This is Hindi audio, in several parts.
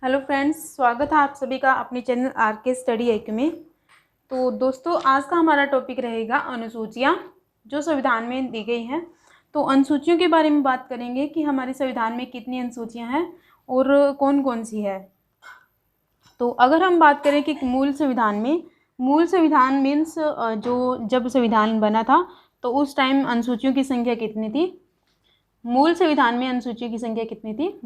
हेलो फ्रेंड्स, स्वागत है आप सभी का अपने चैनल आर के स्टडी IQ में। तो दोस्तों, आज का हमारा टॉपिक रहेगा अनुसूचियाँ जो संविधान में दी गई हैं। तो अनुसूचियों के बारे में बात करेंगे कि हमारे संविधान में कितनी अनुसूचियाँ हैं और कौन कौन सी है। तो अगर हम बात करें कि मूल संविधान मीन्स जो जब संविधान बना था तो उस टाइम अनुसूचियों की संख्या कितनी थी। मूल संविधान में अनुसूचियों की संख्या कितनी थी।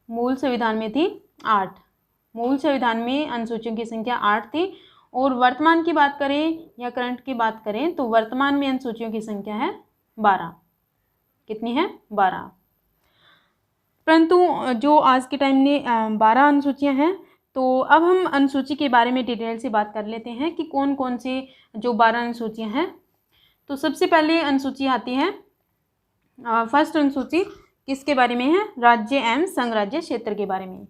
मूल संविधान में थी 8। मूल संविधान में अनुसूचियों की संख्या 8 थी। और वर्तमान की बात करें या करंट की बात करें तो वर्तमान में अनुसूचियों की संख्या है 12। कितनी है? 12। परंतु जो आज के टाइम में 12 अनुसूचियां हैं। तो अब हम अनुसूची के बारे में डिटेल से बात कर लेते हैं कि कौन कौन से जो 12 अनुसूचियां हैं। तो सबसे पहले अनुसूची आती है, फर्स्ट अनुसूची किसके बारे में है? राज्य एवं संघ राज्य क्षेत्र के बारे में।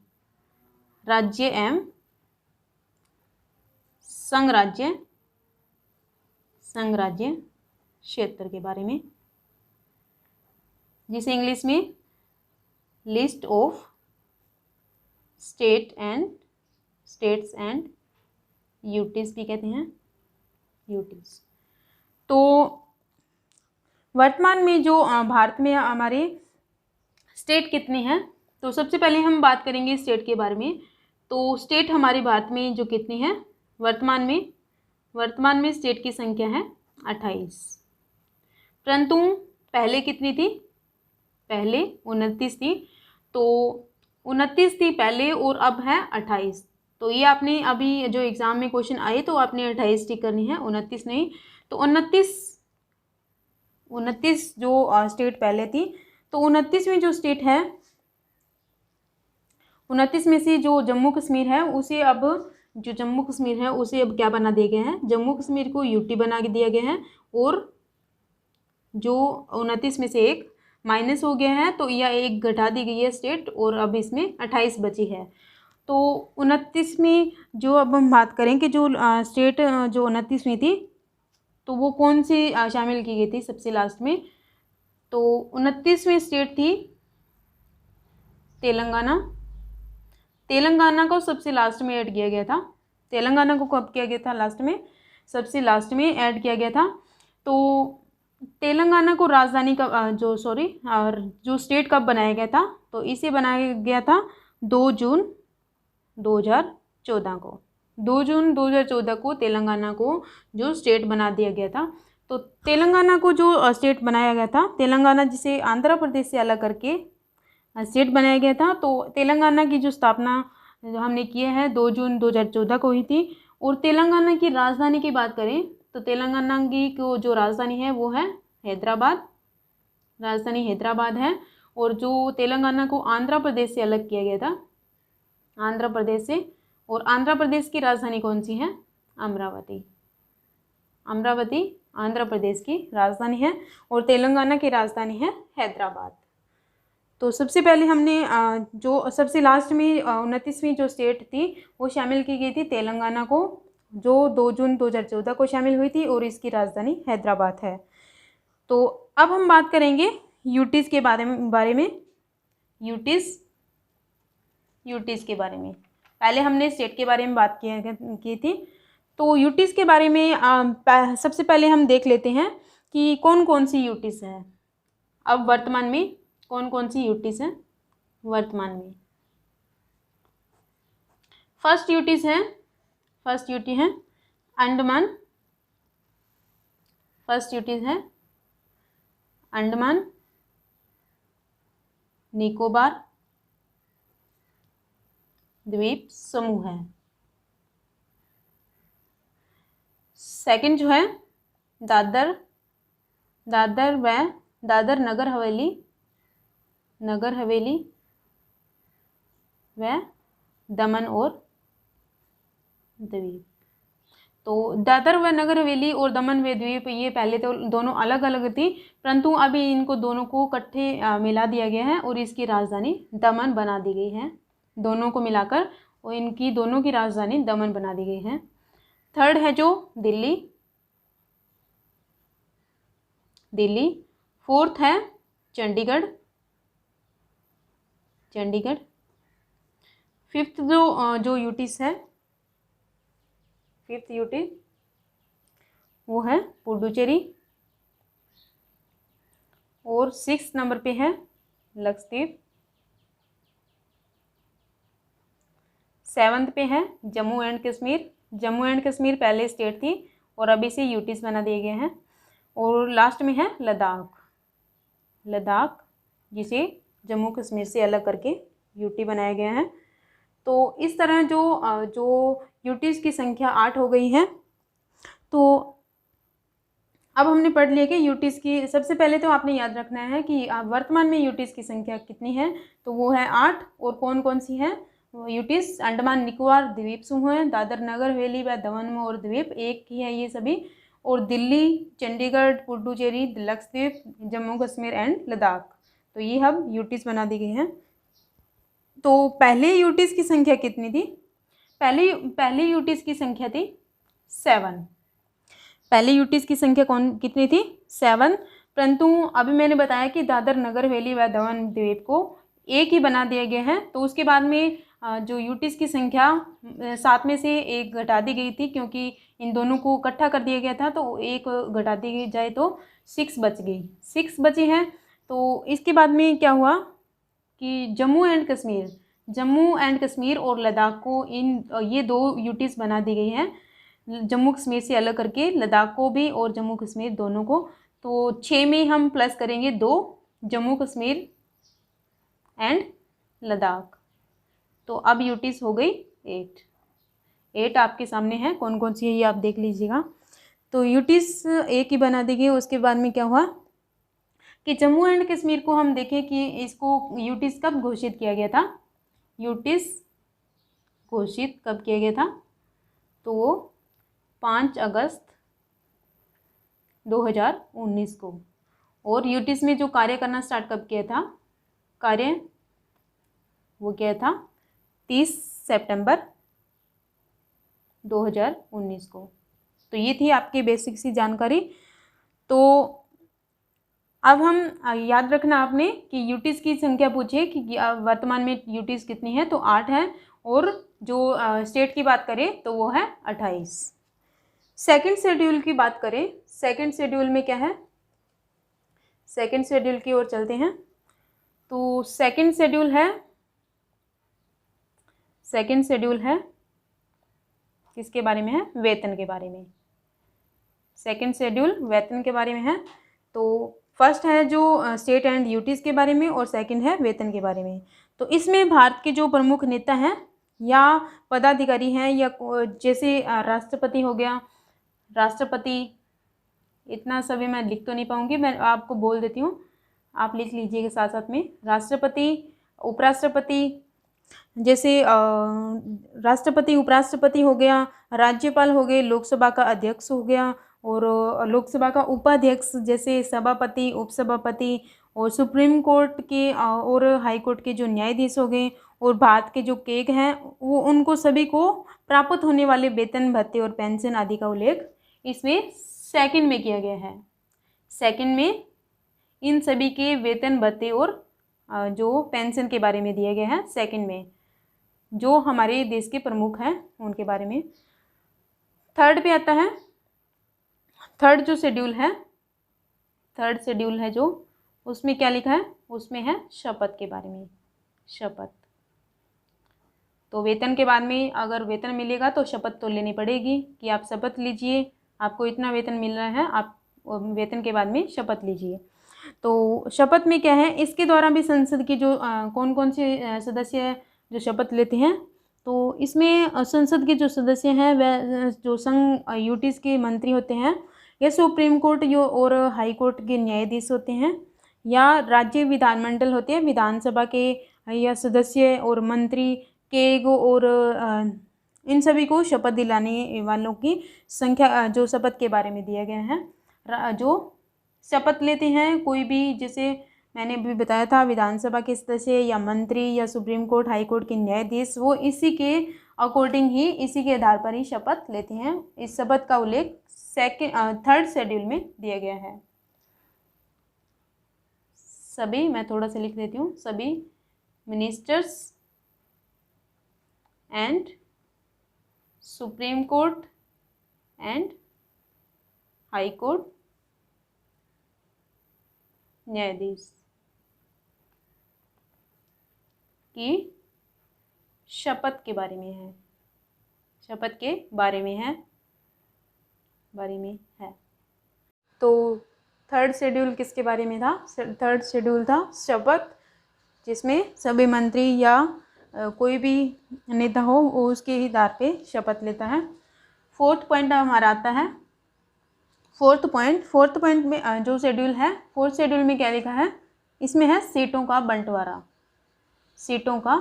राज्य एवं संघ राज्य क्षेत्र के बारे में, जिसे इंग्लिश में list of states and UTs भी कहते हैं। यूटीज। तो वर्तमान में जो भारत में हमारे स्टेट कितने हैं, तो सबसे पहले हम बात करेंगे स्टेट के बारे में। तो स्टेट हमारे भारत में जो कितनी है वर्तमान में स्टेट की संख्या है 28। परंतु पहले कितनी थी? पहले 29 थी। तो 29 थी पहले और अब है 28। तो ये आपने अभी जो एग्ज़ाम में क्वेश्चन आए तो आपने 28 टिक करनी है, 29 नहीं। तो 29 जो स्टेट पहले थी, तो 29 में जो स्टेट है, 29 में से जो जम्मू कश्मीर है उसे अब क्या बना दिया गया है? जम्मू कश्मीर को यूटी बना के दिया गया है। और जो 29 में से एक माइनस हो गया है तो यह एक घटा दी गई है स्टेट, और अब इसमें 28 बची है। तो 29 में जो अब हम बात करें कि जो स्टेट जो 29 में थी तो वो कौन सी शामिल की गई थी सबसे लास्ट में? तो 29वीं स्टेट थी तेलंगाना को सबसे लास्ट में ऐड किया गया था। तेलंगाना को कब किया गया था? लास्ट में, सबसे लास्ट में ऐड किया गया था। तो तेलंगाना को राजधानी का जो स्टेट कब बनाया गया था? तो इसे बनाया गया था 2 जून 2014 को। 2 जून 2014 को तेलंगाना को जो स्टेट बना दिया गया था। तो तेलंगाना को जो स्टेट बनाया गया था, तेलंगाना जिसे आंध्र प्रदेश से अलग करके स्टेट बनाया गया था। तो तेलंगाना की जो स्थापना जो हमने की है 2 जून 2014 को हुई थी। और तेलंगाना की राजधानी की बात करें तो तेलंगाना की जो राजधानी है वो है हैदराबाद। राजधानी हैदराबाद है। और जो तेलंगाना को आंध्र प्रदेश से अलग किया गया था, आंध्र प्रदेश से, और आंध्र प्रदेश की राजधानी कौन सी है? अमरावती आंध्र प्रदेश की राजधानी है और तेलंगाना की राजधानी है हैदराबाद। तो सबसे पहले हमने जो सबसे लास्ट में 29वीं जो स्टेट थी वो शामिल की गई थी तेलंगाना को, जो 2 जून 2014 को शामिल हुई थी और इसकी राजधानी हैदराबाद है। तो अब हम बात करेंगे यूटीज़ के बारे में। यूटीज़ के बारे में पहले हमने स्टेट के बारे में बात की थी। तो यूटीज़ के बारे में सबसे पहले हम देख लेते हैं कि कौन कौन सी यूटीज़ है। अब वर्तमान में कौन कौन सी यूटीज़ हैं वर्तमान में? फर्स्ट यूटी है अंडमान। फर्स्ट यूटी है अंडमान निकोबार द्वीप समूह है। सेकंड जो है दादर नगर हवेली व दमन और द्वीप। तो दादर व नगर हवेली और दमन व द्वीप ये पहले तो दोनों अलग अलग थी, परंतु अभी इनको दोनों को इकट्ठे मिला दिया गया है और इसकी राजधानी दमन बना दी गई है। दोनों को मिलाकर और इनकी दोनों की राजधानी दमन बना दी गई है। थर्ड है जो दिल्ली। फोर्थ है चंडीगढ़। फिफ्थ जो यूटीज है, फिफ्थ यूटी वो है पुडुचेरी, और 6 नंबर पे है लक्षद्वीप, 7th पे है जम्मू एंड कश्मीर। जम्मू एंड कश्मीर पहले स्टेट थी और अभी से यूटीज बना दिए गए हैं। और लास्ट में है लद्दाख, लद्दाख जिसे जम्मू कश्मीर से अलग करके यूटी बनाया गया है। तो इस तरह जो यूटीज की संख्या 8 हो गई है। तो अब हमने पढ़ लिया कि यूटीज की, सबसे पहले तो आपने याद रखना है कि वर्तमान में यूटीज की संख्या कितनी है, तो वो है 8। और कौन कौन सी है यूटीज? अंडमान निकोबार द्वीप समूह है, दादर नगर हवेली व दमन और द्वीप एक ही है ये सभी, और दिल्ली, चंडीगढ़, पुडुचेरी, लक्षद्वीप, जम्मू कश्मीर एंड लद्दाख। तो ये हम यूटीज बना दी गई हैं। तो पहले यूटीज की संख्या कितनी थी? पहले यूटीज की संख्या थी 7। पहले यूटीज की संख्या कितनी थी? 7। परंतु अभी मैंने बताया कि दादर नगर हवेली व दमन द्वीप को एक ही बना दिया गया है। तो उसके बाद में जो यूटीज की संख्या 7 में से एक घटा दी गई थी, क्योंकि इन दोनों को इकट्ठा कर दिया गया था, तो एक घटा दी जाए तो 6 बच गई, 6 बची हैं। तो इसके बाद में क्या हुआ कि जम्मू एंड कश्मीर और लद्दाख को ये 2 यूटीज बना दी गई हैं, जम्मू कश्मीर से अलग करके लद्दाख को भी और जम्मू कश्मीर दोनों को। तो 6 में हम प्लस करेंगे 2, जम्मू कश्मीर एंड लद्दाख। तो अब यूटीज हो गई 8 आपके सामने है, कौन कौन सी है ये आप देख लीजिएगा। तो यूटीज एक ही बना दी गई। उसके बाद में क्या हुआ कि जम्मू एंड कश्मीर को हम देखें कि इसको यूटीज कब घोषित किया गया था? यूटीज घोषित कब किया गया था? तो वो 5 अगस्त 2019 को। और यूटीज में जो कार्य करना स्टार्ट कब किया था? कार्य वो किया था 30 सितंबर 2019 को। तो ये थी आपकी बेसिक सी जानकारी। तो अब हम याद रखना आपने कि यूटीज की संख्या पूछे कि वर्तमान में यूटीज कितनी है, तो 8 है। और जो स्टेट की बात करें तो वो है 28। सेकंड शेड्यूल की बात करें, सेकंड शेड्यूल में क्या है? सेकंड शेड्यूल की ओर चलते हैं। तो सेकंड शेड्यूल है किसके बारे में है? वेतन के बारे में। सेकंड शेड्यूल वेतन के बारे में है। तो फर्स्ट है जो स्टेट एंड यूटीज के बारे में, और सेकंड है वेतन के बारे में। तो इसमें भारत के जो प्रमुख नेता हैं या पदाधिकारी हैं, या जैसे राष्ट्रपति हो गया, राष्ट्रपति, इतना सभी मैं लिख तो नहीं पाऊंगी, मैं आपको बोल देती हूँ, आप लिख लीजिएगा साथ साथ में। राष्ट्रपति, उपराष्ट्रपति, जैसे राष्ट्रपति उपराष्ट्रपति हो गया, राज्यपाल हो गए, लोकसभा का अध्यक्ष हो गया, और लोकसभा का उपाध्यक्ष जैसे सभापति, उपसभापति, और सुप्रीम कोर्ट के और हाई कोर्ट के जो न्यायाधीश हो गए, और भारत के जो केग हैं वो, उनको सभी को प्राप्त होने वाले वेतन, भत्ते और पेंशन आदि का उल्लेख इसमें सेकंड में किया गया है। सेकंड में इन सभी के वेतन, भत्ते और जो पेंशन के बारे में दिया गया है सेकंड में, जो हमारे देश के प्रमुख हैं उनके बारे में। थर्ड पे आता है, थर्ड जो शेड्यूल है, थर्ड शेड्यूल है जो, उसमें क्या लिखा है? उसमें है शपथ के बारे में, शपथ। तो वेतन के बाद में अगर वेतन मिलेगा तो शपथ तो लेनी पड़ेगी कि आप शपथ लीजिए, आपको इतना वेतन मिल रहा है, आप वेतन के बाद में शपथ लीजिए। तो शपथ में क्या है? इसके द्वारा भी संसद की जो कौन कौन से सदस्य जो शपथ लेते हैं, तो इसमें संसद के जो सदस्य हैं वह जो संघ यूटीज के मंत्री होते हैं, या सुप्रीम कोर्ट और हाई कोर्ट के न्यायाधीश होते हैं, या राज्य विधानमंडल होते हैं, विधानसभा के या सदस्य और मंत्री के और इन सभी को शपथ दिलाने वालों की संख्या जो शपथ के बारे में दिया गया है। जो शपथ लेते हैं कोई भी, जैसे मैंने भी बताया था, विधानसभा के सदस्य या मंत्री या सुप्रीम कोर्ट हाई कोर्ट के न्यायाधीश, वो इसी के अकॉर्डिंग ही, इसी के आधार पर ही शपथ लेते हैं। इस शपथ का उल्लेख थर्ड शेड्यूल में दिया गया है। सभी, मैं थोड़ा सा लिख देती हूँ, सभी ministers and supreme court and high court न्यायाधीश की शपथ के बारे में है, शपथ के बारे में है, तो थर्ड शेड्यूल किसके बारे में था? थर्ड शेड्यूल था शपथ, जिसमें सभी मंत्री या कोई भी नेता हो वो उसके ही आधार पे शपथ लेता है। फोर्थ पॉइंट हमारा आता है, फोर्थ पॉइंट में जो शेड्यूल है, फोर्थ शेड्यूल में क्या लिखा है? इसमें है सीटों का बंटवारा, सीटों का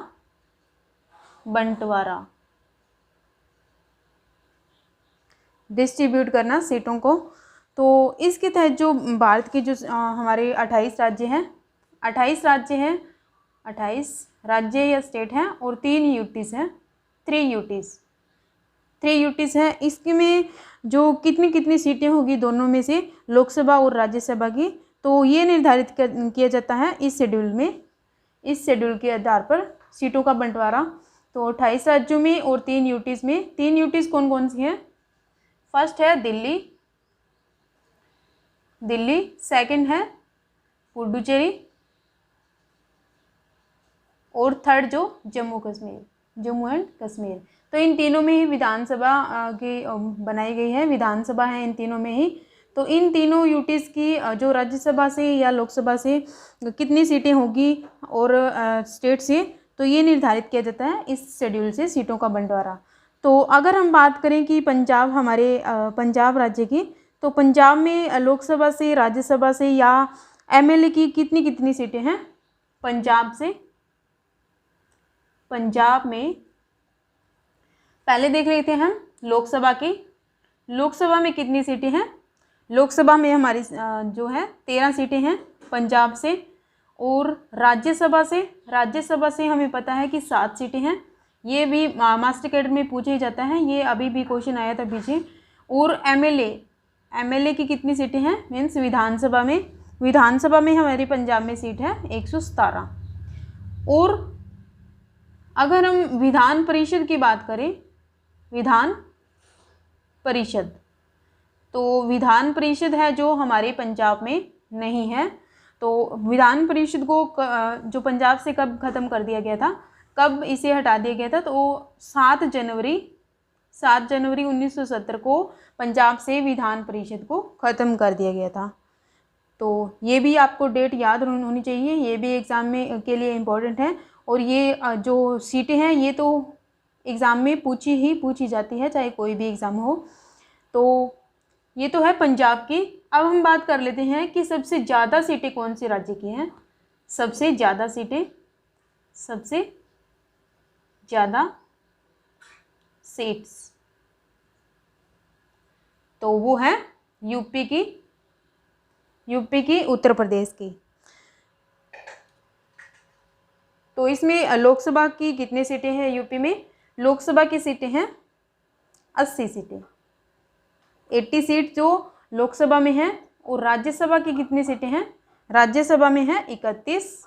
बंटवारा, डिस्ट्रीब्यूट करना सीटों को। तो इसके तहत जो भारत के जो हमारे 28 राज्य हैं, 28 राज्य हैं, 28 राज्य या स्टेट हैं और 3 यूटीज़ हैं, 3 यूटीज़ हैं। इसके में जो कितनी सीटें होगी दोनों में से, लोकसभा और राज्यसभा की, तो ये निर्धारित किया जाता है इस शेड्यूल में, इस शेड्यूल के आधार पर सीटों का बंटवारा। तो 28 राज्यों में और 3 यूटीज़ में, 3 यूटीज़ कौन कौन सी हैं? फर्स्ट है दिल्ली, सेकंड है पुडुचेरी और थर्ड जो जम्मू एंड कश्मीर। तो इन तीनों में ही विधानसभा की बनाई गई है, विधानसभा है इन तीनों में ही। तो इन तीनों यूटीज़ की जो राज्यसभा से या लोकसभा से कितनी सीटें होगी और स्टेट से, तो ये निर्धारित किया जाता है इस शेड्यूल से, सीटों का बंटवारा। तो अगर हम बात करें कि पंजाब, हमारे पंजाब राज्य की, तो पंजाब में लोकसभा से, राज्यसभा से या एमएलए की कितनी सीटें हैं? पंजाब में पहले देख लेते हैं हम लोकसभा की। लोकसभा में कितनी सीटें हैं? लोकसभा में हमारी जो है 13 सीटें हैं पंजाब से, और राज्यसभा से हमें पता है कि 7 सीटें हैं। ये भी मास्टर कैडर में पूछा ही जाता है, ये अभी भी क्वेश्चन आया था पीछे। और एमएलए की कितनी सीटें हैं? मीन्स विधानसभा में हमारी पंजाब में सीट है 117। और अगर हम विधान परिषद की बात करें, विधान परिषद, तो विधान परिषद है जो हमारे पंजाब में नहीं है। तो विधान परिषद को जो पंजाब से कब ख़त्म कर दिया गया था, कब इसे हटा दिया गया था? तो 7 जनवरी 1970 को पंजाब से विधान परिषद को ख़त्म कर दिया गया था। तो ये भी आपको डेट याद होनी चाहिए, ये भी एग्ज़ाम में के लिए इम्पोर्टेंट है। और ये जो सीटें हैं ये तो एग्ज़ाम में पूछी जाती है, चाहे कोई भी एग्ज़ाम हो। तो ये तो है पंजाब की। अब हम बात कर लेते हैं कि सबसे ज़्यादा सीटें कौन से राज्य की हैं? सबसे ज़्यादा सीट्स, तो वो है यूपी की, उत्तर प्रदेश की। तो इसमें लोकसभा की कितनी सीटें हैं यूपी में? लोकसभा की सीटें हैं 80 सीटें, 80 सीट जो लोकसभा में हैं। और राज्यसभा की कितनी सीटें हैं? राज्यसभा में है 31।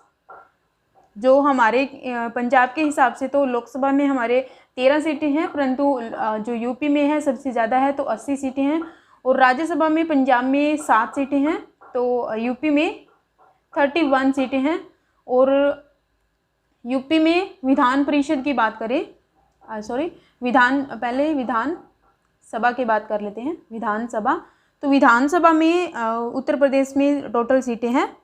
जो हमारे पंजाब के हिसाब से तो लोकसभा में हमारे 13 सीटें हैं, परंतु जो यूपी में है सबसे ज़्यादा है तो 80 सीटें हैं। और राज्यसभा में पंजाब में 7 सीटें हैं, तो यूपी में 31 सीटें हैं। और यूपी में विधान परिषद की बात करें, पहले विधानसभा की बात कर लेते हैं। विधानसभा, तो विधानसभा में उत्तर प्रदेश में टोटल सीटें हैं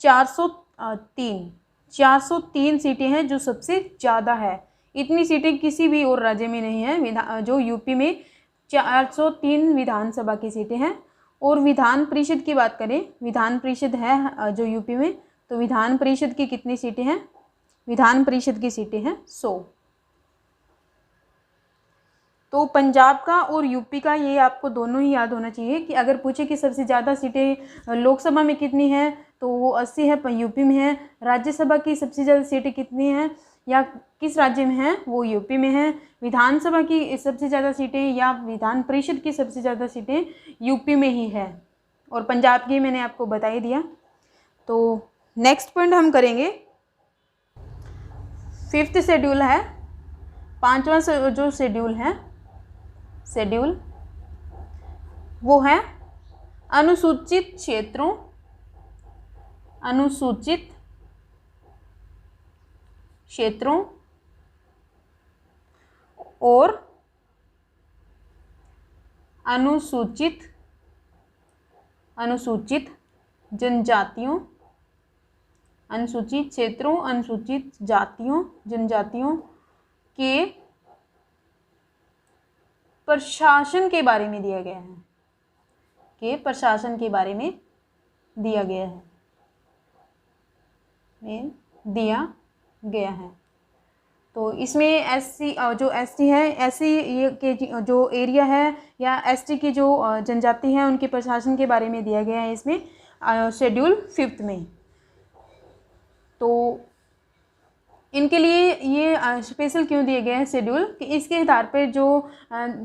403 सीटें हैं, जो सबसे ज़्यादा है। इतनी सीटें किसी भी और राज्य में नहीं है। जो यूपी में 403 विधानसभा की सीटें हैं। और विधान परिषद की बात करें, विधान परिषद है जो यूपी में, तो विधान परिषद की कितनी सीटें हैं? विधान परिषद की सीटें हैं 100। तो पंजाब का और यूपी का ये आपको दोनों ही याद होना चाहिए कि अगर पूछे कि सबसे ज़्यादा सीटें लोकसभा में कितनी हैं, तो वो 80 है, यूपी में है। राज्यसभा की सबसे ज़्यादा सीटें कितनी हैं या किस राज्य में हैं, वो यूपी में है। विधानसभा की सबसे ज़्यादा सीटें या विधान परिषद की सबसे ज़्यादा सीटें यूपी में ही है। और पंजाब की मैंने आपको बता ही दिया। तो नेक्स्ट पॉइंट हम करेंगे, 5th शेड्यूल है 5वां जो शेड्यूल वो है अनुसूचित क्षेत्रों और अनुसूचित जनजातियों, अनुसूचित क्षेत्रों, अनुसूचित जातियों, जनजातियों के प्रशासन के बारे में दिया गया है, तो इसमें एससी जो एसटी है, एससी ये के जो एरिया है या एसटी की जो जनजाति है उनके प्रशासन के बारे में दिया गया है इसमें शेड्यूल 5 में। तो इनके लिए ये स्पेशल क्यों दिए गए हैं शेड्यूल कि इसके आधार पर जो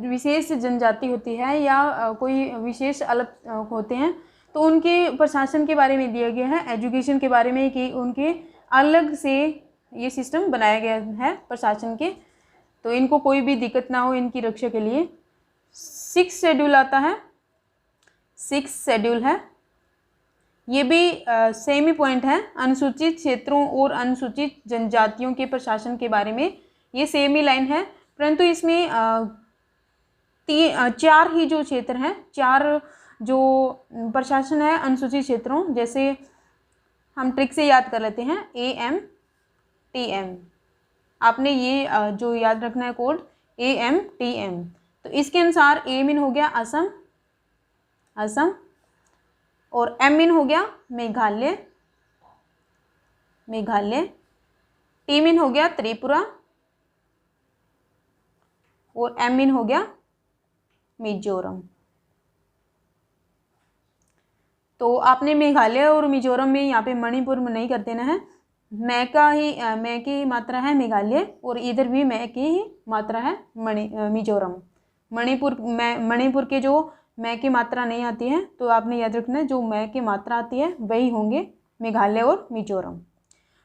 विशेष जनजाति होती है या कोई विशेष अलग होते हैं तो उनके प्रशासन के बारे में दिया गया है, एजुकेशन के बारे में कि उनके अलग से ये सिस्टम बनाया गया है प्रशासन के, तो इनको कोई भी दिक्कत ना हो इनकी रक्षा के लिए। 6 शेड्यूल आता है, 6 शेड्यूल है, ये भी सेम ही पॉइंट है, अनुसूचित क्षेत्रों और अनुसूचित जनजातियों के प्रशासन के बारे में ये सेम ही लाइन है, परंतु इसमें 4 ही जो क्षेत्र हैं, 4 जो प्रशासन है अनुसूचित क्षेत्रों, जैसे हम ट्रिक से याद कर लेते हैं AMTM, आपने ये जो याद रखना है कोड AMTM। तो इसके अनुसार A मीन हो गया असम और M मीन हो गया मेघालय, T मीन हो गया त्रिपुरा और M मीन हो गया मिजोरम। तो आपने मेघालय और मिजोरम में यहाँ पे मणिपुर में नहीं कर देना है, मैं की ही मात्रा है मेघालय और इधर भी मैं की ही मात्रा है मिजोरम। मणिपुर के जो मैं की मात्रा नहीं आती है तो आपने याद रखना है जो मैं की मात्रा आती है वही होंगे मेघालय और मिजोरम।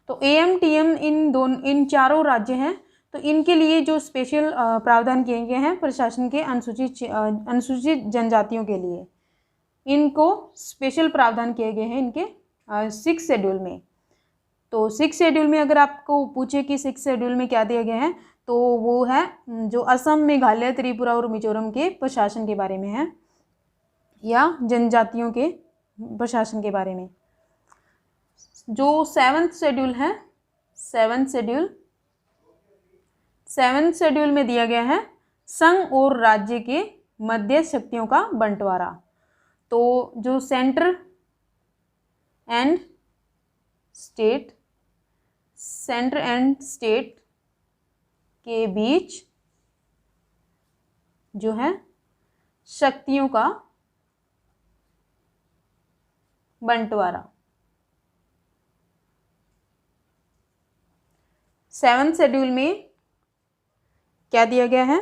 तो AMTM इन चारों राज्य हैं, तो इनके लिए जो स्पेशल प्रावधान किए गए हैं प्रशासन के अनुसूचित जनजातियों के लिए, इनको स्पेशल प्रावधान किए गए हैं इनके 6 शेड्यूल में। तो 6 शेड्यूल में अगर आपको पूछे कि 6 शेड्यूल में क्या दिया गया है तो वो है जो असम, मेघालय, त्रिपुरा और मिजोरम के प्रशासन के बारे में है या जनजातियों के प्रशासन के बारे में। जो 7th शेड्यूल है, 7th शेड्यूल में दिया गया है संघ और राज्य के मध्य शक्तियों का बंटवारा। तो जो सेंटर एंड स्टेट के बीच जो है शक्तियों का बंटवारा। 7th शेड्यूल में क्या दिया गया है,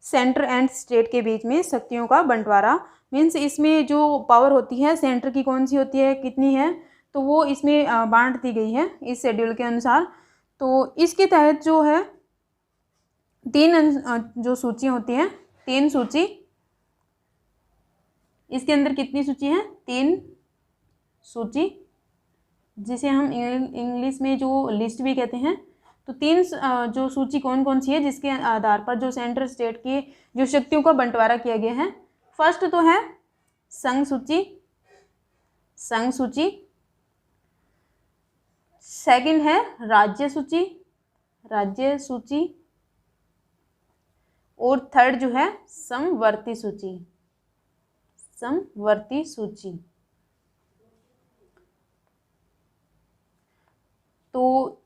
सेंटर एंड स्टेट के बीच में शक्तियों का बंटवारा, मीन्स इसमें जो पावर होती है सेंटर की कौन सी होती है, कितनी है, तो वो इसमें बांट दी गई है इस शेड्यूल के अनुसार। तो इसके तहत जो है 3 जो सूची होती हैं, 3 सूची, इसके अंदर कितनी सूची है, 3 सूची, जिसे हम इंग्लिश में जो लिस्ट भी कहते हैं। तो 3 जो सूची कौन कौन सी है जिसके आधार पर जो सेंट्रल स्टेट की जो शक्तियों का बंटवारा किया गया है। फर्स्ट तो है संघ सूची, सेकंड है राज्य सूची और थर्ड जो है समवर्ती सूची। तो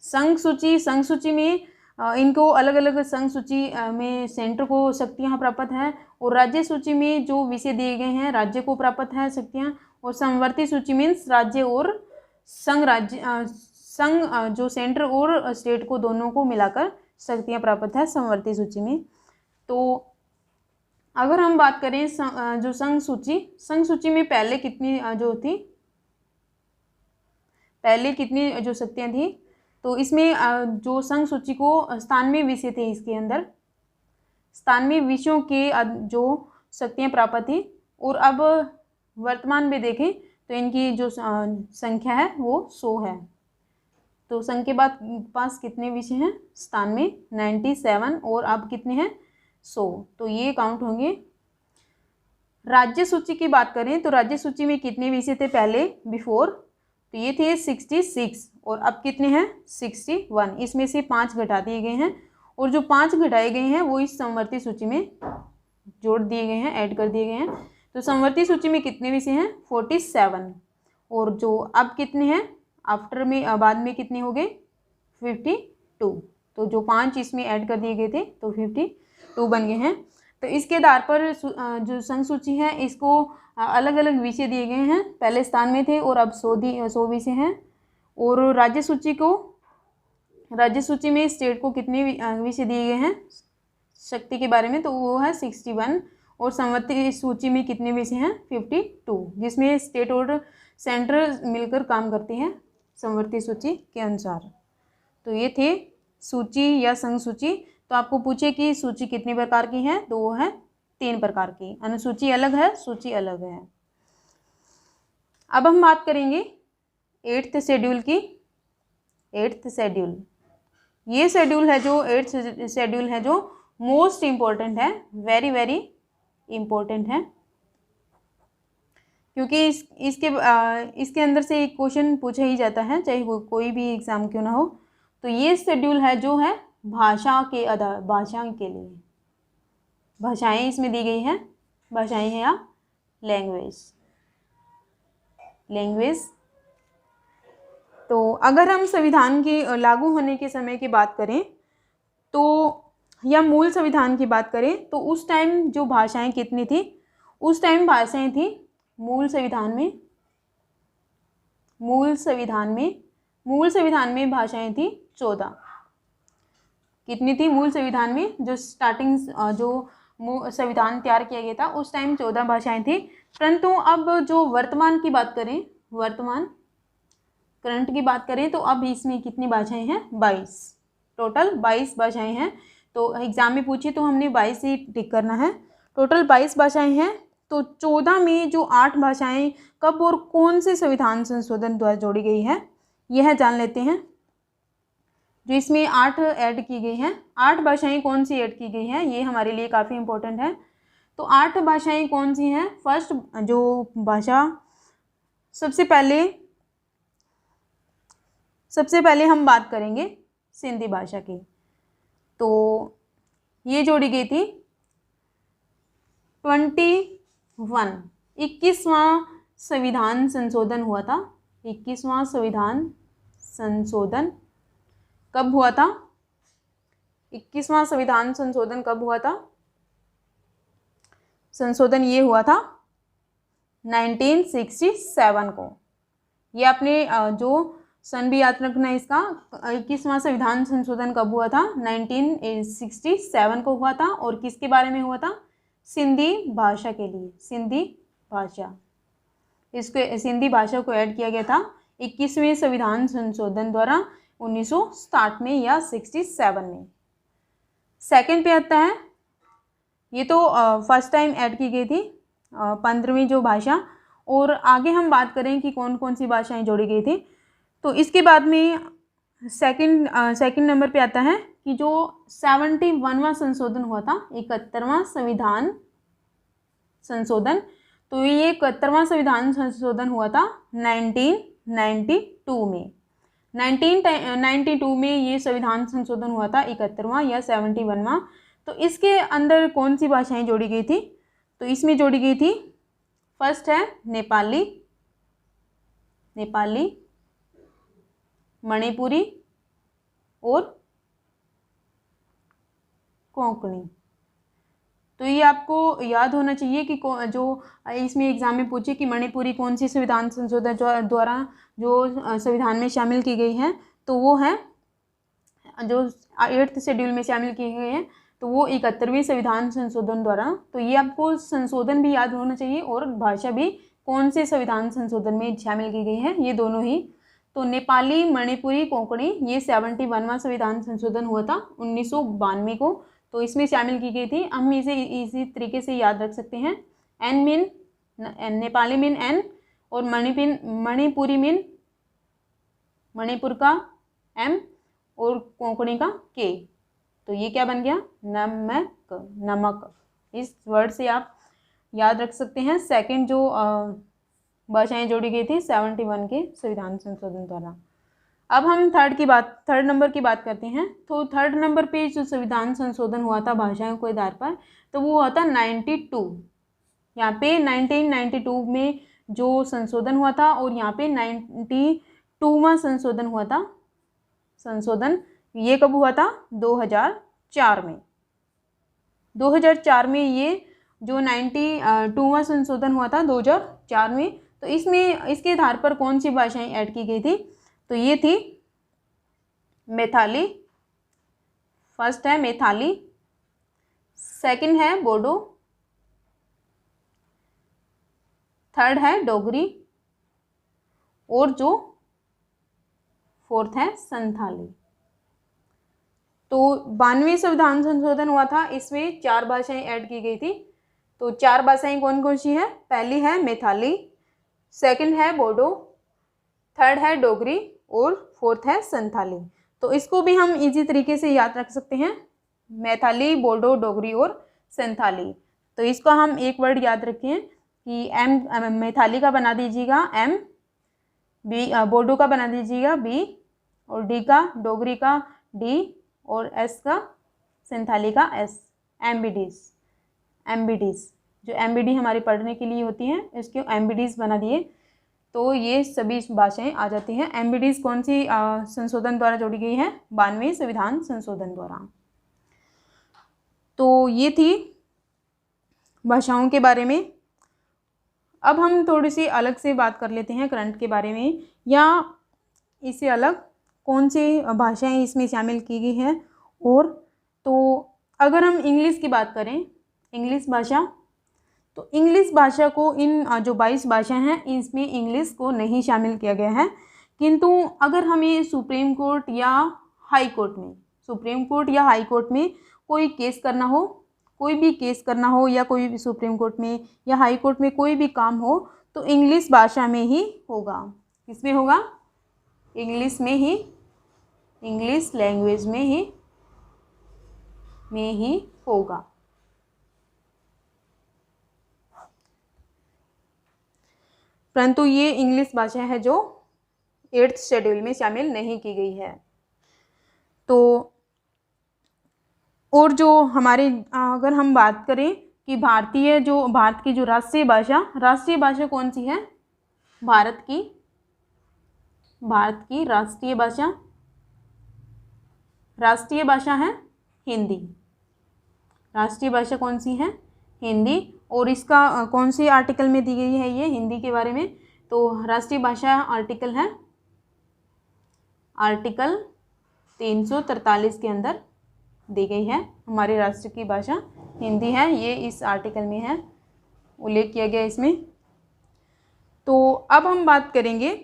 संघ सूची में इनको अलग अलग संघ सूची में सेंटर को शक्तियाँ प्राप्त हैं और राज्य सूची में जो विषय दिए गए हैं राज्य को प्राप्त है शक्तियाँ, और समवर्ती सूची मीन्स राज्य और संघ जो सेंटर और स्टेट को दोनों को मिलाकर शक्तियाँ प्राप्त है समवर्ती सूची में। तो अगर हम बात करें जो संघ सूची में पहले कितनी जो शक्तियाँ थी, तो इसमें जो संघ सूची को 97 विषय थे, इसके अंदर 97 विषयों के जो शक्तियाँ प्राप्त थी। और अब वर्तमान में देखें तो इनकी जो संख्या है वो 100 है। तो संघ के बाद पास कितने विषय हैं? 97, 97 और अब कितने हैं? 100। तो ये काउंट होंगे। राज्य सूची की बात करें तो राज्य सूची में कितने विषय थे पहले, बिफोर? तो ये थे 66 और अब कितने हैं? 61। इसमें से 5 घटा दिए गए हैं और जो 5 घटाए गए हैं वो इस समवर्ती सूची में जोड़ दिए गए हैं, ऐड कर दिए गए हैं। तो समवर्ती सूची में कितने विषय हैं? 47। और जो अब कितने हैं आफ्टर में, बाद में कितने हो गए? 52। तो जो 5 इसमें ऐड कर दिए गए थे तो 52 बन गए हैं। तो इसके आधार पर जो संघ सूची है इसको अलग अलग विषय दिए गए हैं। पहले स्थान में थे और अब 100 विषय हैं। और राज्य सूची में स्टेट को कितने विषय दिए गए हैं शक्ति के बारे में? तो वो है 61। और समवर्ती सूची में कितने विषय हैं? 52, जिसमें स्टेट और सेंटर मिलकर काम करते हैं समवर्ती सूची के अनुसार। तो ये थे सूची या संघ सूची। तो आपको पूछे कि सूची कितने प्रकार की है? तो वो है 3 प्रकार की। अनुसूची अलग है, सूची अलग है। अब हम बात करेंगे 8th शेड्यूल की। 8th शेड्यूल, ये शेड्यूल है जो 8th शेड्यूल है जो मोस्ट इम्पोर्टेंट है, वेरी वेरी इम्पोर्टेंट है, क्योंकि इसके अंदर से एक क्वेश्चन पूछा ही जाता है, चाहे वो कोई भी एग्ज़ाम क्यों ना हो। तो ये शेड्यूल है जो है भाषा के आधार, भाषा के लिए भाषाएं इसमें दी गई हैं। भाषाएं हैं या लैंग्वेज। तो अगर हम संविधान के लागू होने के समय की बात करें तो, या मूल संविधान की बात करें तो उस टाइम जो भाषाएं कितनी थी? उस टाइम भाषाएं थी मूल संविधान में भाषाएं थी 14। कितनी थी मूल संविधान में? जो स्टार्टिंग जो संविधान तैयार किया गया था उस टाइम 14 भाषाएं थी। परंतु अब जो वर्तमान की बात करें, करंट की बात करें तो अब इसमें कितनी भाषाएं हैं? 22। टोटल 22 भाषाएं हैं। तो एग्जाम में पूछे तो हमने 22 ही टिक करना है। टोटल 22 भाषाएं हैं। तो 14 में जो 8 भाषाएं कब और कौन से संविधान संशोधन द्वारा जोड़ी गई है, यह जान लेते हैं। जो इसमें 8 ऐड की गई हैं, 8 भाषाएं कौन सी ऐड की गई हैं, ये हमारे लिए काफ़ी इम्पोर्टेंट है। तो 8 भाषाएं कौन सी हैं? फर्स्ट जो भाषा, सबसे पहले हम बात करेंगे सिंधी भाषा की। तो ये जोड़ी गई थी 21वां संविधान संशोधन हुआ था। 21वां संविधान संशोधन कब हुआ था? 21वां संविधान संशोधन कब हुआ था? संशोधन ये हुआ था 1967 को। ये आपने जो सन भी याद रखना है इसका। 21वां संविधान संशोधन कब हुआ था? 1967 को हुआ था। और किसके बारे में हुआ था? सिंधी भाषा के लिए। सिंधी भाषा, इसको सिंधी भाषा को ऐड किया गया था 21वें संविधान संशोधन द्वारा 1960 में या 67 में। सेकंड पे आता है, ये तो फर्स्ट टाइम ऐड की गई थी 15वीं जो भाषा। और आगे हम बात करें कि कौन कौन सी भाषाएं जोड़ी गई थी। तो इसके बाद में सेकंड नंबर पे आता है कि जो 71वां संशोधन हुआ था, 71वां संविधान संशोधन। तो ये 71वां संविधान संशोधन हुआ था 1992 में। 1992 में ये संविधान संशोधन हुआ था 71वां या 71वां। तो इसके अंदर कौन सी भाषाएं जोड़ी गई थी? तो इसमें जोड़ी गई थी, फर्स्ट है नेपाली, मणिपुरी और कोंकणी। तो ये आपको याद होना चाहिए कि जो इसमें एग्जाम में पूछे कि मणिपुरी कौन सी संविधान संशोधन द्वारा जो संविधान में शामिल की गई है, तो वो है जो 8th शेड्यूल में शामिल किए गए हैं। तो वो 71वें संविधान संशोधन द्वारा। तो ये आपको संशोधन भी याद होना चाहिए और भाषा भी कौन से संविधान संशोधन में शामिल की गई है, ये दोनों ही तो नेपाली, मणिपुरी, कोंकणी ये 71वां संविधान संशोधन हुआ था 1992 को, तो इसमें शामिल की गई थी। हम इसे इसी तरीके से याद रख सकते हैं। N mean Nepali mean N, और मणिपुरी मीन मणिपुर का एम, और कोंकणी का के। तो ये क्या बन गया? नमक, नमक। इस वर्ड से आप याद रख सकते हैं। सेकंड जो भाषाएं जोड़ी गई थी 71 के संविधान संशोधन द्वारा। अब हम थर्ड नंबर की बात करते हैं। तो थर्ड नंबर पे जो संविधान संशोधन हुआ था भाषाओं के आधार पर, तो वो हुआ था 92। यहाँ पे 1992 में जो संशोधन हुआ था, और यहाँ पे 92वां संशोधन हुआ था। संशोधन ये कब हुआ था? 2004 में। 2004 में ये जो 92वां संशोधन हुआ था 2004 में, तो इसमें इसके आधार पर कौन सी भाषाएं ऐड की गई थी? तो ये थी मैथिली, फर्स्ट है मैथिली, सेकंड है बोडो, थर्ड है डोगरी, और जो फोर्थ है संथाली। तो 92वें संविधान संशोधन हुआ था, इसमें 4 भाषाएं ऐड की गई थी। तो 4 भाषाएं कौन कौन सी है? पहली है मैथिली, सेकंड है बोडो, थर्ड है डोगरी, और फोर्थ है संथाली। तो इसको भी हम इजी तरीके से याद रख सकते हैं, मैथिली, बोडो, डोगरी और संथाली। तो इसको हम एक वर्ड याद रखें कि एम मैथिली का बना दीजिएगा एम, बी बोडो का बना दीजिएगा बी, और डी का डोगरी का डी, और एस का संथाली का एस। एमबीडीज जो एमबीडी हमारी पढ़ने के लिए होती हैं, इसके एमबीडीज बना दिए, तो ये सभी भाषाएं आ जाती हैं। एमबीडीज कौन सी संशोधन द्वारा जोड़ी गई है? 92वें संविधान संशोधन द्वारा। तो ये थी भाषाओं के बारे में। अब हम थोड़ी सी अलग से बात कर लेते हैं करंट के बारे में, या इससे अलग कौन सी भाषाएं इसमें शामिल की गई हैं। और तो अगर हम इंग्लिश की बात करें, इंग्लिश भाषा, तो इंग्लिश भाषा को इन जो 22 भाषाएं हैं इसमें इंग्लिश को नहीं शामिल किया गया है। किंतु अगर हमें सुप्रीम कोर्ट या हाई कोर्ट में कोई केस करना हो, कोई भी केस करना हो, या कोई भी सुप्रीम कोर्ट में या हाई कोर्ट में कोई भी काम हो, तो इंग्लिश भाषा में ही होगा। किसमें होगा? इंग्लिश में ही, इंग्लिश लैंग्वेज में ही होगा। परंतु ये इंग्लिश भाषा है जो 8th शेड्यूल में शामिल नहीं की गई है। तो और जो हमारे अगर हम बात करें कि भारत की जो राष्ट्रीय भाषा कौन सी है? भारत की राष्ट्रीय भाषा है हिंदी। राष्ट्रीय भाषा कौन सी है? हिंदी। और इसका कौन सी आर्टिकल में दी गई है ये हिंदी के बारे में? तो राष्ट्रीय भाषा आर्टिकल है आर्टिकल 343 के अंदर दी गई है। हमारी राष्ट्र की भाषा हिंदी है, ये इस आर्टिकल में है, उल्लेख किया गया इसमें। तो अब हम बात करेंगे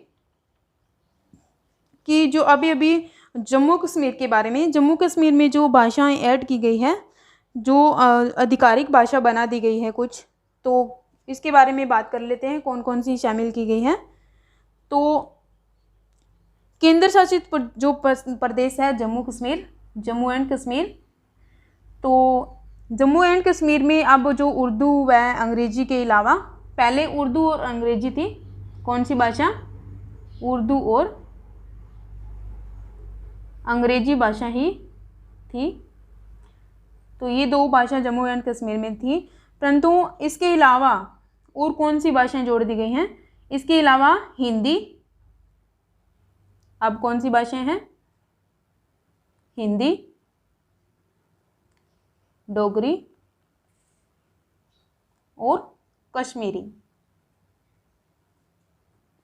कि जो अभी जम्मू कश्मीर के बारे में। जम्मू कश्मीर में जो भाषाएं ऐड की गई है, जो आधिकारिक भाषा बना दी गई है कुछ, तो इसके बारे में बात कर लेते हैं कौन कौन सी शामिल की गई है। तो केंद्र शासित जो प्रदेश है जम्मू एंड कश्मीर, तो जम्मू एंड कश्मीर में अब जो उर्दू व अंग्रेजी के अलावा, पहले उर्दू और अंग्रेजी थी, कौन सी भाषा? उर्दू और अंग्रेजी भाषा ही थी। तो ये 2 भाषा जम्मू एंड कश्मीर में थी। परंतु इसके अलावा और कौन सी भाषाएं जोड़ दी गई हैं? इसके अलावा हिंदी, अब कौन सी भाषाएं हैं? हिंदी, डोगरी और कश्मीरी।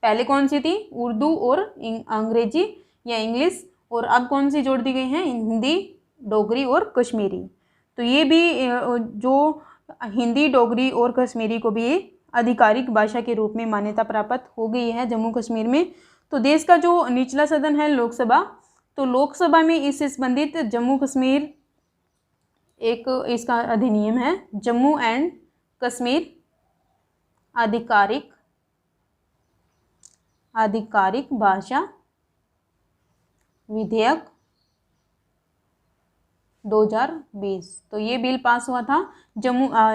पहले कौन सी थी? उर्दू और अंग्रेजी या इंग्लिश, और अब कौन सी जोड़ दी गई हैं? हिंदी, डोगरी और कश्मीरी। तो ये भी जो हिंदी, डोगरी और कश्मीरी को भी आधिकारिक भाषा के रूप में मान्यता प्राप्त हो गई है जम्मू कश्मीर में। तो देश का जो निचला सदन है लोकसभा, तो लोकसभा में इससे संबंधित जम्मू कश्मीर एक इसका अधिनियम है, जम्मू एंड कश्मीर आधिकारिक भाषा विधेयक 2020। तो ये बिल पास हुआ था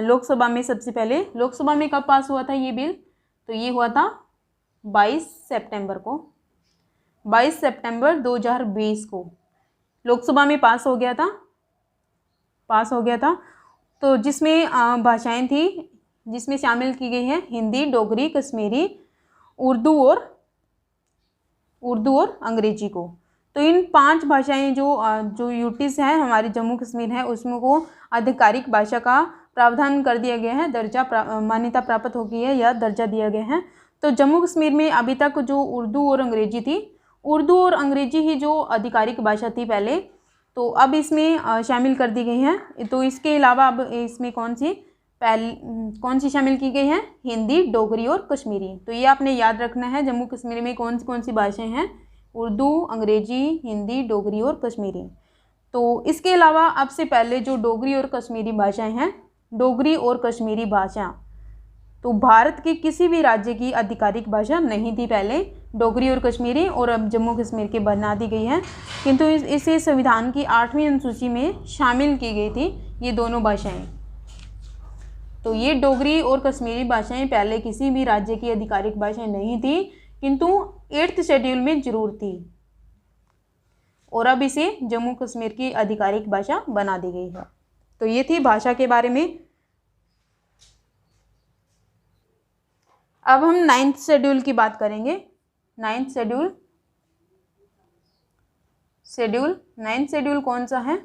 लोकसभा में। सबसे पहले लोकसभा में कब पास हुआ था ये बिल? तो ये हुआ था 22 सितंबर को, 22 सितंबर 2020 को लोकसभा में पास हो गया था। तो जिसमें भाषाएं थी, जिसमें शामिल की गई है हिंदी, डोगरी, कश्मीरी, उर्दू और अंग्रेजी को। तो इन 5 भाषाएं जो यूटीज है, हमारे जम्मू कश्मीर है, उसमें को आधिकारिक भाषा का प्रावधान कर दिया गया है, मान्यता प्राप्त हो गई है या दर्जा दिया गया है। तो जम्मू कश्मीर में अभी तक जो उर्दू और अंग्रेजी थी, उर्दू और अंग्रेजी ही जो आधिकारिक भाषा थी पहले, तो अब इसमें शामिल कर दी गई हैं। तो इसके अलावा अब इसमें कौन सी शामिल की गई है? हिंदी, डोगरी और कश्मीरी। तो ये आपने याद रखना है, जम्मू कश्मीर में कौन सी भाषाएं हैं? उर्दू, अंग्रेजी, हिंदी, डोगरी और कश्मीरी। तो इसके अलावा अब से पहले जो डोगरी और कश्मीरी भाषाएं हैं, डोगरी और कश्मीरी भाषा तो भारत के किसी भी राज्य की आधिकारिक भाषा नहीं थी पहले, डोगरी और कश्मीरी, और अब जम्मू कश्मीर के बना दी गई है। किंतु इसे संविधान की 8वीं अनुसूची में शामिल की गई थी ये दोनों भाषाएं। तो ये डोगरी और कश्मीरी भाषाएं पहले किसी भी राज्य की आधिकारिक भाषाएं नहीं थी, किंतु 8th शेड्यूल में जरूर थी, और अब इसे जम्मू कश्मीर की आधिकारिक भाषा बना दी गई है। तो ये थी भाषा के बारे में। अब हम 9th शेड्यूल की बात करेंगे। 9th शेड्यूल कौन सा है?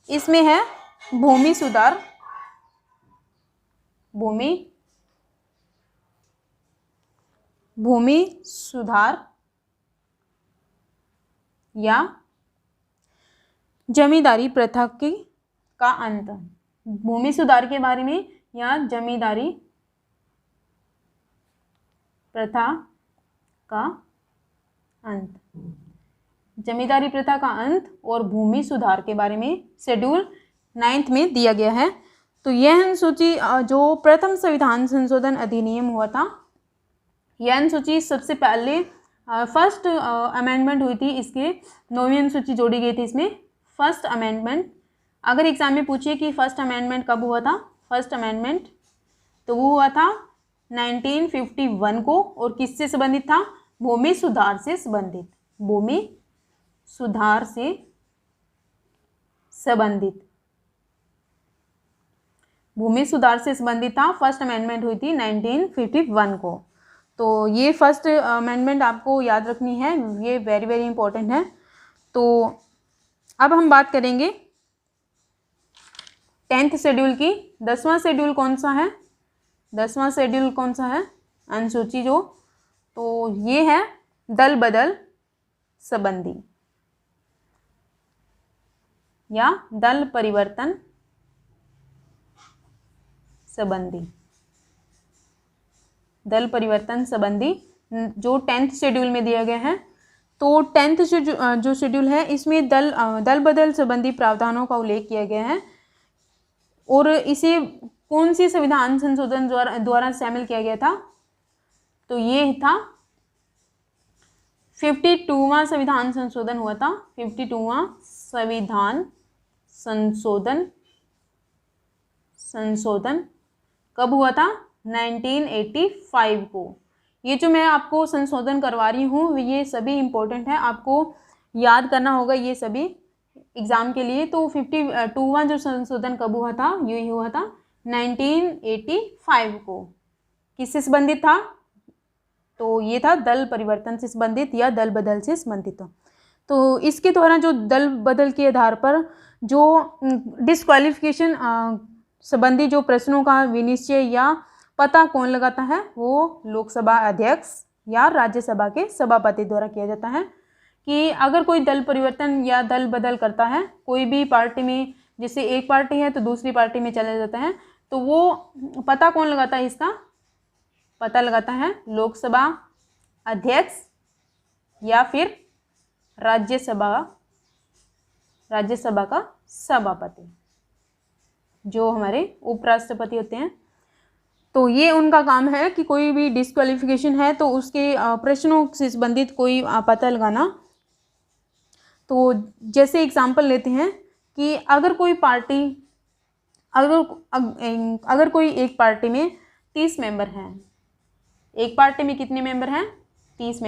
इसमें है भूमि सुधार या जमींदारी प्रथा का अंत। भूमि सुधार के बारे में या जमींदारी प्रथा का अंत, जमींदारी प्रथा का अंत और भूमि सुधार के बारे में शेड्यूल 9th में दिया गया है। तो यह अनुसूची जो प्रथम संविधान संशोधन अधिनियम हुआ था, यह अनुसूची सबसे पहले फर्स्ट अमेंडमेंट हुई थी, इसके 9वीं अनुसूची जोड़ी गई थी इसमें। फर्स्ट अमेंडमेंट, अगर एग्जाम में पूछिए कि फर्स्ट अमेंडमेंट कब हुआ था, फर्स्ट अमेंडमेंट तो वो हुआ था 1951 को, और किससे संबंधित था? भूमि सुधार से संबंधित, भूमि सुधार से संबंधित था। फर्स्ट अमेंडमेंट हुई थी 1951 को। तो ये फर्स्ट अमेंडमेंट आपको याद रखनी है, ये वेरी वेरी इंपॉर्टेंट है। तो अब हम बात करेंगे 10th शेड्यूल की। 10वां शेड्यूल कौन सा है? 10वां शेड्यूल कौन सा है अनुसूची जो? तो ये है दल बदल संबंधी या दल परिवर्तन संबंधी, जो 10th शेड्यूल में दिया गया है। तो 10th जो शेड्यूल है, इसमें दल बदल संबंधी प्रावधानों का उल्लेख किया गया है, और इसे कौन सी संविधान संशोधन द्वारा शामिल किया गया था? तो ये था 52वां संविधान संशोधन हुआ था। 52वां संविधान संशोधन कब हुआ था? 1985 को। ये जो मैं आपको संशोधन करवा रही हूँ, ये सभी इम्पोर्टेंट है, आपको याद करना होगा ये सभी एग्ज़ाम के लिए। तो 52वां जो संशोधन कब हुआ था? ये हुआ था 1985 को। किससे संबंधित था? तो ये था दल परिवर्तन से संबंधित या दल बदल से संबंधित। तो इसके द्वारा जो दल बदल के आधार पर जो डिस्क्वालिफिकेशन संबंधी जो प्रश्नों का विनिश्चय या पता कौन लगाता है? वो लोकसभा अध्यक्ष या राज्यसभा के सभापति द्वारा किया जाता है। कि अगर कोई दल परिवर्तन या दल बदल करता है कोई भी पार्टी में, जैसे एक पार्टी है तो दूसरी पार्टी में चले जाता है, तो वो पता कौन लगाता है? इसका पता लगाता है लोकसभा अध्यक्ष या फिर राज्यसभा का सभापति, जो हमारे उपराष्ट्रपति होते हैं। तो ये उनका काम है कि कोई भी डिस्क्वालिफिकेशन है तो उसके प्रश्नों से संबंधित कोई पता लगाना। तो जैसे एग्जांपल लेते हैं कि अगर कोई पार्टी, अगर कोई एक पार्टी में 30 मेंबर हैं, एक पार्टी में कितने मेंबर हैं? 30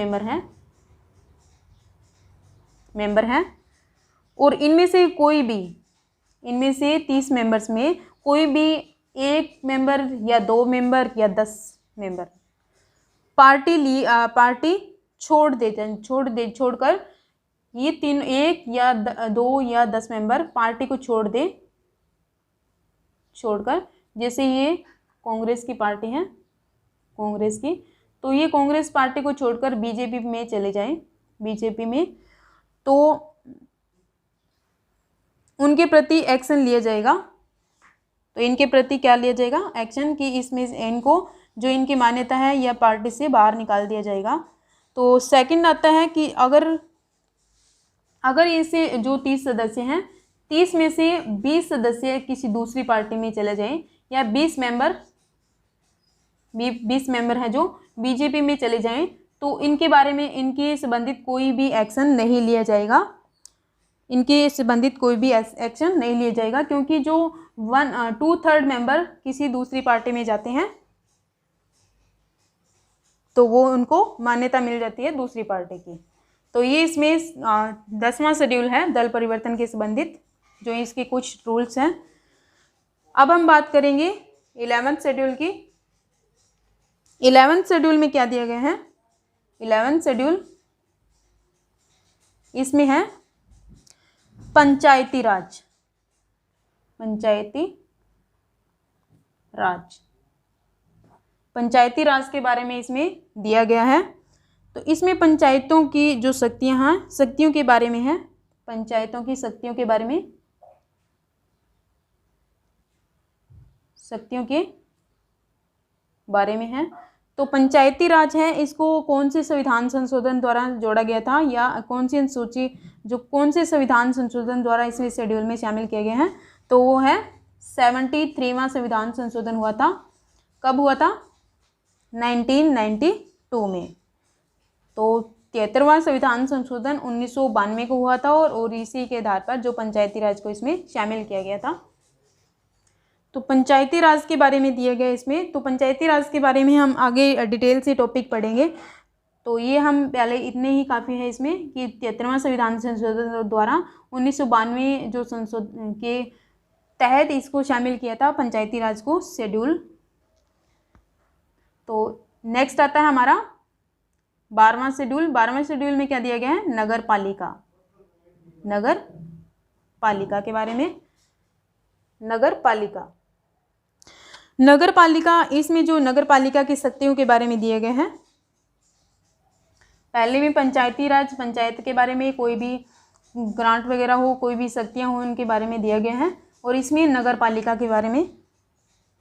मेंबर हैं और इनमें से 30 मेंबर्स में कोई भी एक मेंबर या 2 मेंबर या 10 मेंबर पार्टी छोड़कर ये तीन, एक या 2 या 10 मेंबर पार्टी को छोड़कर, जैसे ये कांग्रेस की पार्टी है, कांग्रेस की, तो ये कांग्रेस पार्टी को छोड़कर बीजेपी में चले जाएं, बीजेपी में, तो उनके प्रति एक्शन लिया जाएगा। तो इनके प्रति क्या लिया जाएगा? एक्शन, कि इसमें इनको जो इनकी मान्यता है या पार्टी से बाहर निकाल दिया जाएगा। तो सेकंड आता है कि अगर इसे जो 30 सदस्य हैं, 30 में से 20 सदस्य किसी दूसरी पार्टी में चले जाएं या 20 मेंबर हैं जो बीजेपी में चले जाएं, तो इनके बारे में, इनके संबंधित कोई भी एक्शन नहीं लिया जाएगा, क्योंकि जो 2/3 मेंबर किसी दूसरी पार्टी में जाते हैं तो वो उनको मान्यता मिल जाती है दूसरी पार्टी की। तो ये इसमें 10वां शेड्यूल है दल परिवर्तन के संबंधित, जो इसके कुछ रूल्स हैं। अब हम बात करेंगे 11th शेड्यूल की। 11th शेड्यूल में क्या दिया गया है? 11th शेड्यूल, इसमें है पंचायती राज। पंचायती राज के बारे में इसमें दिया गया है। तो इसमें पंचायतों की जो शक्तियों के बारे में है, पंचायतों की शक्तियों के बारे में है। तो पंचायती राज है, इसको कौन से संविधान संशोधन द्वारा जोड़ा गया था, या कौन से संविधान संशोधन द्वारा इस शेड्यूल में शामिल किए गए हैं? तो वो है 73वां संविधान संशोधन हुआ था। कब हुआ था? 1992 में। तो 73वां संविधान संशोधन 1992 को हुआ था और इसी के आधार पर जो पंचायती राज को इसमें शामिल किया गया था। तो पंचायती राज के बारे में दिया गया इसमें। तो पंचायती राज के बारे में हम आगे डिटेल से टॉपिक पढ़ेंगे। तो ये हम पहले इतने ही काफ़ी है इसमें कि 73वां संविधान संशोधन द्वारा 1992 जो संशोधन के तहत इसको शामिल किया था पंचायती राज को शेड्यूल। तो नेक्स्ट आता है हमारा 12वां शेड्यूल। 12वें शेड्यूल में क्या दिया गया है? नगर पालिका के बारे में। नगर पालिका, इसमें जो नगर पालिका की शक्तियों के बारे में दिए गए हैं। पहले में पंचायती राज, पंचायत के बारे में कोई भी ग्रांट वगैरह हो, कोई भी शक्तियां हो, उनके बारे में दिया गया है। और इसमें नगर पालिका के बारे में,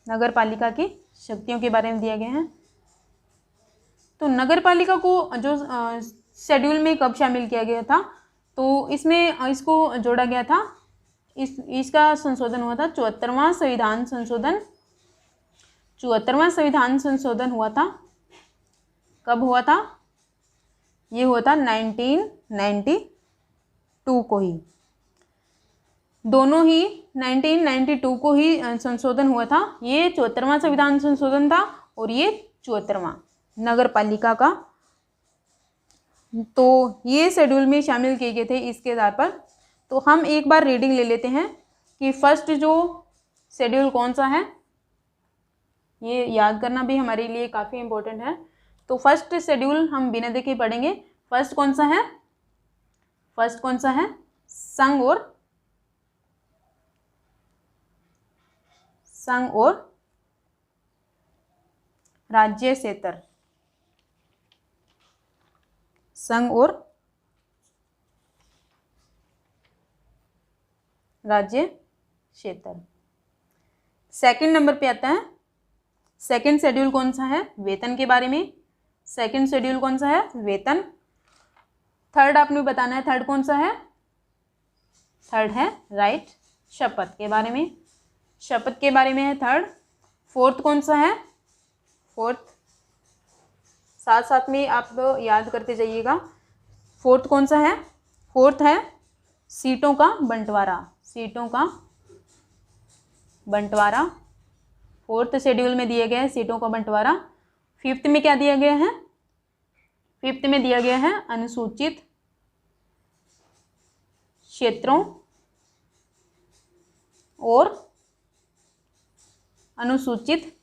नगर पालिका की शक्तियों के बारे में दिया गया है। तो नगर पालिका को जो शेड्यूल में कब शामिल किया गया था? तो इसमें इसको जोड़ा गया था, इसका संशोधन हुआ था 74वां संविधान संशोधन हुआ था। कब हुआ था? ये हुआ था 1992 को ही। दोनों ही 1992 को ही संशोधन हुआ था। ये 74वां संविधान संशोधन था और ये 74वां नगर पालिका का। तो ये शेड्यूल में शामिल किए गए थे इसके आधार पर। तो हम एक बार रीडिंग ले लेते हैं कि फर्स्ट जो शेड्यूल कौन सा है, ये याद करना भी हमारे लिए काफ़ी इम्पोर्टेंट है। तो फर्स्ट शेड्यूल हम बिना देखे पढ़ेंगे। फर्स्ट कौन सा है? संघ और राज्य क्षेत्र। संघ और राज्य क्षेत्र। सेकंड नंबर पे आता है, सेकंड शेड्यूल कौन सा है? वेतन के बारे में। सेकंड शेड्यूल कौन सा है? वेतन। थर्ड आपने बताना है, थर्ड कौन सा है? थर्ड है राइट, शपथ के बारे में, शपथ के बारे में है थर्ड। फोर्थ कौन सा है? फोर्थ, साथ साथ में आप याद करते जाइएगा। फोर्थ कौन सा है? फोर्थ है सीटों का बंटवारा, सीटों का बंटवारा। फोर्थ शेड्यूल में दिए गए हैं सीटों का बंटवारा। फिफ्थ में क्या दिया गया है? फिफ्थ में दिया गया है अनुसूचित क्षेत्रों और अनुसूचित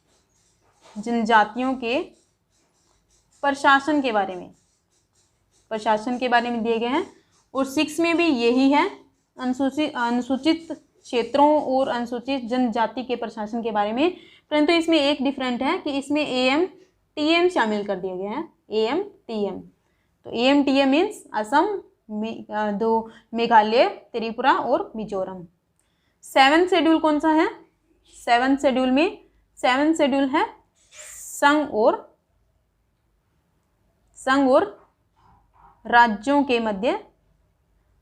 जनजातियों के प्रशासन के बारे में, प्रशासन के बारे में दिए गए हैं। और सिक्स में भी यही है, अनुसूचित क्षेत्रों और अनुसूचित जनजाति के प्रशासन के बारे में, परंतु इसमें एक डिफरेंट है कि इसमें AM TM शामिल कर दिया गया है, AM TM। तो AM TM मीन्स असम, दो मेघालय, त्रिपुरा और मिजोरम। सेवन्थ शेड्यूल कौन सा है? सेवन्थ शेड्यूल में, सेवन्थ शेड्यूल है संघ और राज्यों के मध्य,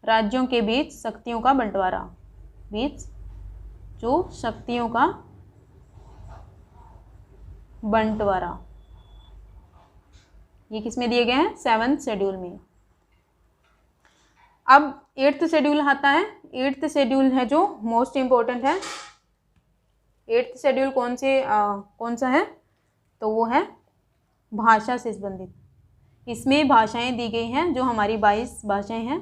राज्यों के बीच शक्तियों का बंटवारा, बीच जो शक्तियों का बंटवारा, ये किसमें दिए गए हैं? सेवन्थ शेड्यूल में। अब एट्थ शेड्यूल आता है। एट्थ शेड्यूल है जो मोस्ट इम्पोर्टेंट है। एट्थ शेड्यूल कौन सा है? तो वो है भाषा से संबंधित। इसमें भाषाएं दी गई हैं जो हमारी 22 भाषाएं हैं।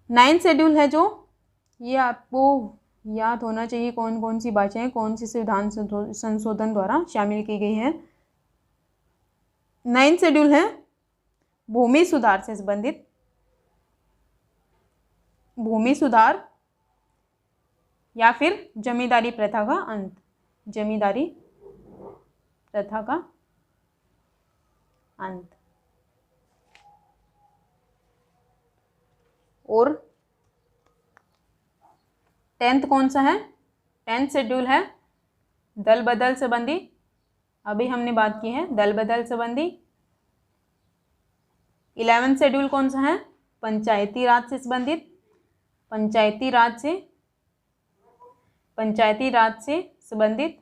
नाइन्थ शेड्यूल है जो, ये आपको याद होना चाहिए कौन कौन सी भाषाएं कौन सी संविधान संशोधन द्वारा शामिल की गई है। नाइन्थ शेड्यूल है भूमि सुधार से संबंधित, भूमि सुधार या फिर जमींदारी प्रथा का अंत, जमींदारी प्रथा का अंत। और टेंथ कौन सा है? टेंथ शेड्यूल है दल बदल संबंधी, अभी हमने बात की है दल बदल संबंधी। 11th शेड्यूल कौन सा है? पंचायती राज से संबंधित, पंचायती राज से संबंधित।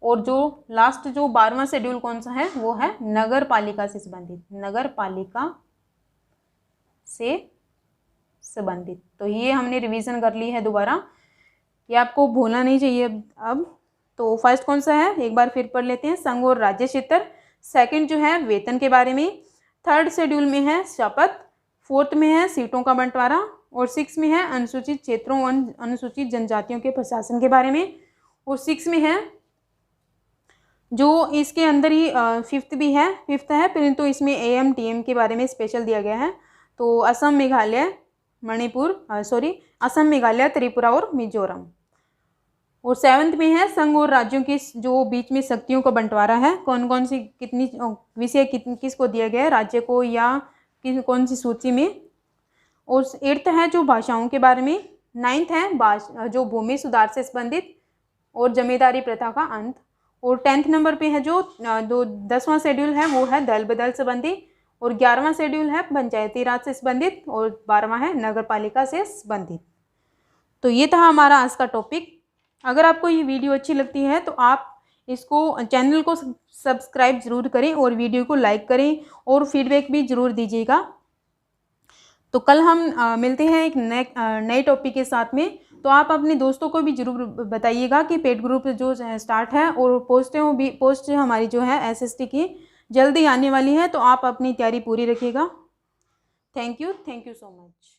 और जो लास्ट जो 12वां शेड्यूल कौन सा है? वो है नगर पालिका से संबंधित, नगर पालिका से संबंधित। तो ये हमने रिवीजन कर ली है दोबारा, ये आपको भूलना नहीं चाहिए अब। तो फर्स्ट कौन सा है? एक बार फिर पढ़ लेते हैं, संघ और राज्य क्षेत्र। सेकंड जो है वेतन के बारे में। थर्ड शेड्यूल में है शपथ। फोर्थ में है सीटों का बंटवारा। और 6 में है अनुसूचित क्षेत्रों और अनुसूचित जनजातियों के प्रशासन के बारे में। और 6 में है जो इसके अंदर ही फिफ्थ भी है, फिफ्थ है परंतु इसमें AM TM के बारे में स्पेशल दिया गया है। तो असम, मेघालय, असम, मेघालय, त्रिपुरा और मिजोरम। और 7th में है संघ और राज्यों की जो बीच में शक्तियों का बंटवारा है, कौन कौन सी कितनी विषय किसको दिया गया है, राज्य को या कौन सी सूची में। और 8th है जो भाषाओं के बारे में। 9th है जो भूमि सुधार से संबंधित और जमींदारी प्रथा का अंत। और 10th नंबर पे है जो 10वां शेड्यूल है वो है दल बदल संबंधी। और 11वां शेड्यूल है पंचायती राज से संबंधित। और 12वां है नगर पालिका से संबंधित। तो ये था हमारा आज का टॉपिक। अगर आपको ये वीडियो अच्छी लगती है तो आप इसको चैनल को सब्सक्राइब जरूर करें और वीडियो को लाइक करें और फीडबैक भी ज़रूर दीजिएगा। तो कल हम मिलते हैं एक नए टॉपिक के साथ में। तो आप अपने दोस्तों को भी ज़रूर बताइएगा कि पेड ग्रुप जो स्टार्ट है और पोस्ट हमारी जो है SST की जल्दी आने वाली है, तो आप अपनी तैयारी पूरी रखिएगा। Thank you so much.